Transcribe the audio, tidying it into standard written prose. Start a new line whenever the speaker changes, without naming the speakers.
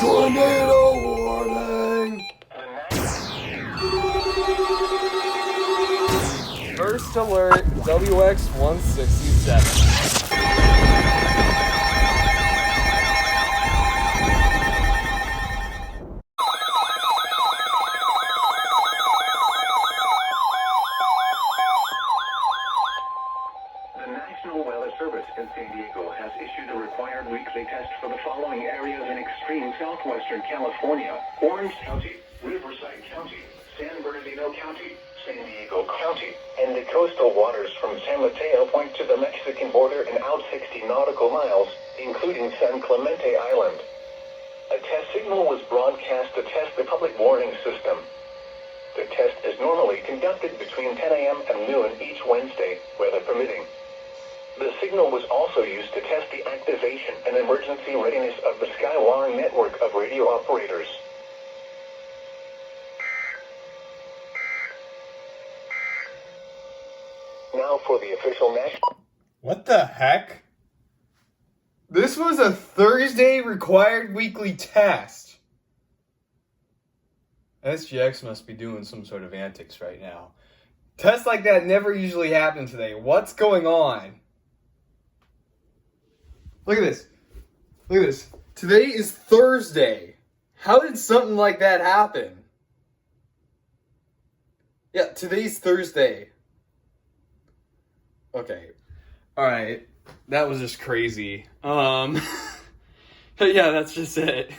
Tornado warning! First alert, WX-167.
The National Weather Service in San Diego has issued a required weekly test for the following areas in extreme southwestern California: Orange County, Riverside County, San Bernardino County, San Diego County, and the coastal waters from San Mateo Point to the Mexican border and out 60 nautical miles, including San Clemente Island. A test signal was broadcast to test the public warning system. The test is normally conducted between 10 a.m. and noon each Wednesday, weather permitting. The signal was also used to test the activation and emergency readiness of the Skywire network of radio operators. Now for the official national...
What the heck? This was a Thursday required weekly test. SGX must be doing some sort of antics right now. Tests like that never usually happen today. What's going on? Look at this. Look at this. Today is Thursday. How did something like that happen? Yeah, today's Thursday. Okay. Alright. That was just crazy. But yeah, that's just it.